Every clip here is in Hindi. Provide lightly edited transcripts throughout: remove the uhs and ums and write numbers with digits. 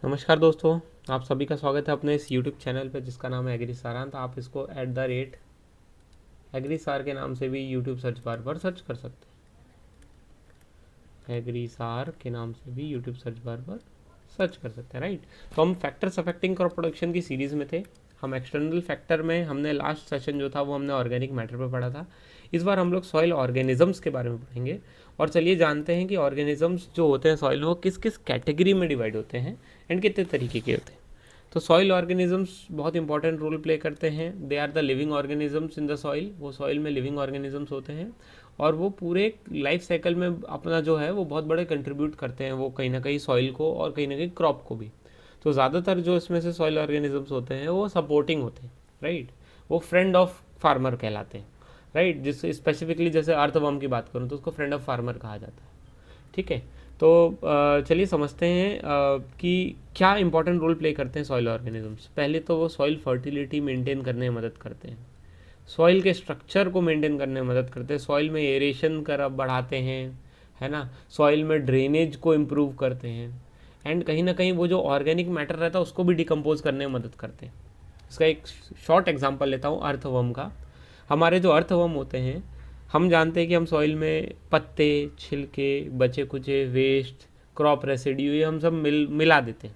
नमस्कार दोस्तों, आप सभी का स्वागत है अपने इस YouTube चैनल पे जिसका नाम है एग्री सारांत। आप इसको @एग्रीसार के नाम से भी YouTube सर्च बार पर सर्च कर सकते हैं। एग्रीसार के नाम से भी YouTube सर्च बार पर सर्च कर सकते हैं, राइट। तो हम फैक्टर्स अफेक्टिंग क्रॉप प्रोडक्शन की सीरीज़ में थे। हम एक्सटर्नल फैक्टर में हमने लास्ट सेशन जो था वो हमने ऑर्गेनिक मैटर पे पढ़ा था। इस बार हम लोग सॉइल ऑर्गेनिजम्स के बारे में पढ़ेंगे और चलिए जानते हैं कि ऑर्गेनिजम्स जो होते हैं सॉइल में वो किस किस कैटेगरी में डिवाइड होते हैं एंड कितने तरीके के होते हैं। तो सॉइल ऑर्गेनिजम्स बहुत इंपॉर्टेंट रोल प्ले करते हैं। They are the living organisms in the soil. वो सॉइल में लिविंग ऑर्गेनिजम्स होते हैं और वो पूरे लाइफ साइकिल में अपना जो है वो बहुत बड़े कंट्रीब्यूट करते हैं, वो कहीं ना कहीं सॉइल को और कहीं ना कहीं क्रॉप को भी। तो ज़्यादातर जो इसमें से सॉइल ऑर्गेनिजम्स होते हैं वो सपोर्टिंग होते हैं, राइट। वो फ्रेंड ऑफ फार्मर कहलाते हैं, राइट। जिस स्पेसिफिकली जैसे अर्थवर्म की बात करूँ तो उसको फ्रेंड ऑफ फार्मर कहा जाता है, ठीक है। तो चलिए समझते हैं कि क्या इंपॉर्टेंट रोल प्ले करते हैं सॉइल ऑर्गेनिजम्स। पहले तो वो सॉइल फर्टिलिटी मेंटेन करने में मदद करते हैं, सॉइल के स्ट्रक्चर को मेंटेन करने में मदद करते हैं, सॉइल में एरेशन कर बढ़ाते हैं, है ना। सॉइल में ड्रेनेज को इम्प्रूव करते हैं एंड कहीं ना कहीं वो जो ऑर्गेनिक मैटर रहता है उसको भी डिकम्पोज करने में मदद करते हैं। इसका एक शॉर्ट एग्जांपल लेता हूँ अर्थवर्म का। हमारे जो अर्थवर्म होते हैं, हम जानते हैं कि हम सॉइल में पत्ते, छिलके, बचे कुचे वेस्ट, क्रॉप रेसिड्यू ये हम सब मिला देते हैं।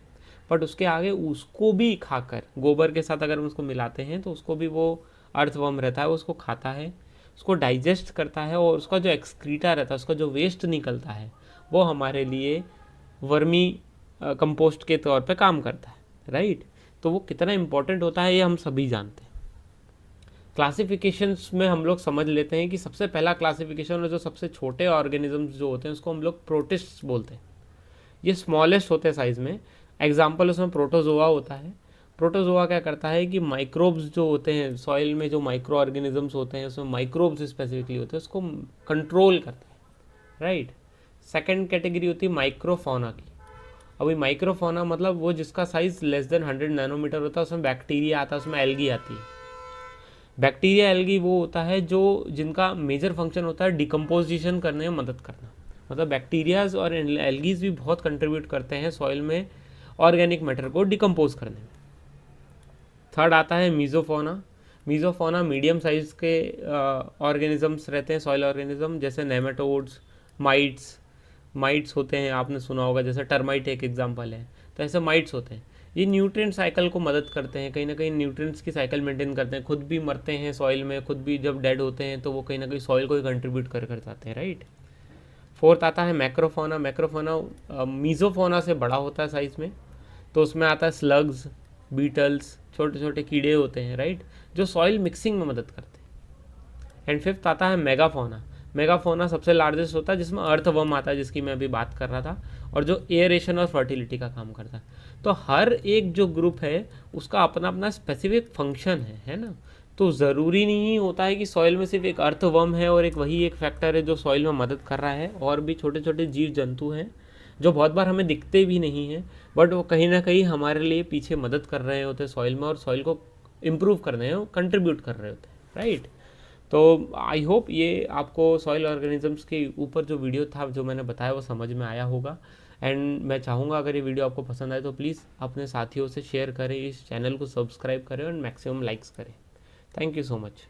बट उसके आगे उसको भी खाकर गोबर के साथ अगर हम उसको मिलाते हैं तो उसको भी वो अर्थवर्म रहता है वो उसको खाता है, उसको डाइजेस्ट करता है और उसका जो एक्सक्रीटा रहता है, उसका जो वेस्ट निकलता है वो हमारे लिए वर्मी कंपोस्ट के तौर पे काम करता है, राइट। तो वो कितना इम्पोर्टेंट होता है ये हम सभी जानते हैं। क्लासिफिकेशंस में हम लोग समझ लेते हैं कि सबसे पहला क्लासिफिकेशन जो सबसे छोटे ऑर्गेनिजम्स जो होते हैं उसको हम लोग प्रोटिस्ट्स बोलते हैं। ये स्मॉलेस्ट होते हैं साइज़ में। एग्जाम्पल उसमें प्रोटोजोआ होता है। प्रोटोजोआ क्या करता है कि माइक्रोब्स जो होते हैं सॉइल में, जो माइक्रो ऑर्गेनिजम्स होते हैं उसमें माइक्रोब्स स्पेसिफिकली होते हैं, उसको कंट्रोल करता है, राइट। सेकेंड कैटेगरी होती है माइक्रोफोना की। अभी माइक्रोफोना मतलब वो जिसका साइज़ लेस देन 100 नैनोमीटर होता है, उसमें बैक्टीरिया आता है, उसमें एल्गी आती है। बैक्टीरिया एल्गी वो होता है जो जिनका मेजर फंक्शन होता है डिकम्पोजिशन करने में मदद करना। मतलब बैक्टीरियाज और एल्गीज भी बहुत कंट्रीब्यूट करते हैं सॉइल में ऑर्गेनिक मैटर को डिकम्पोज करने में। थर्ड आता है मीजोफोना। मीजोफोना मीडियम साइज के ऑर्गेनिजम्स रहते हैं, सॉइल ऑर्गेनिज्म, जैसे नेमाटोड्स, माइट्स। माइट्स होते हैं, आपने सुना होगा, जैसे टर्माइट एक एग्जांपल है। तो ऐसे माइट्स होते हैं। ये न्यूट्रिएंट साइकिल को मदद करते हैं, कहीं ना कहीं न्यूट्रिएंट्स की साइकिल मेंटेन करते हैं, खुद भी मरते हैं सॉइल में, खुद भी जब डेड होते हैं तो वो कहीं ना कहीं सॉइल को ही कंट्रीब्यूट कर जाते हैं, राइट। फोर्थ आता है मैक्रोफोना। मैक्रोफोना मीजोफोना से बड़ा होता है साइज में। तो उसमें आता है स्लग्स, बीटल्स, छोटे छोटे कीड़े होते हैं, राइट, जो सॉइल मिक्सिंग में मदद करते हैं। एंड फिफ्थ आता है मेगाफोना। मेगाफोना सबसे लार्जेस्ट होता है जिसमें अर्थवर्म आता है जिसकी मैं अभी बात कर रहा था, और जो एयरेशन और फर्टिलिटी का काम करता है। तो हर एक जो ग्रुप है उसका अपना अपना स्पेसिफिक फंक्शन है ना। तो ज़रूरी नहीं होता है कि सॉइल में सिर्फ एक अर्थवर्म है और एक वही एक फैक्टर है जो सॉइल में मदद कर रहा है, और भी छोटे छोटे जीव जंतु हैं जो बहुत बार हमें दिखते भी नहीं हैं बट वो कहीं ना कहीं हमारे लिए पीछे मदद कर रहे होते हैं सॉइल में, और सॉइल को इम्प्रूव करने में कंट्रीब्यूट कर रहे होते हैं, राइट। तो आई होप ये आपको सॉइल ऑर्गेनिजम्स के ऊपर जो वीडियो था जो मैंने बताया वो समझ में आया होगा। एंड मैं चाहूँगा अगर ये वीडियो आपको पसंद आए तो प्लीज़ अपने साथियों से शेयर करें, इस चैनल को सब्सक्राइब करें और मैक्सिमम लाइक्स करें। Thank you so much.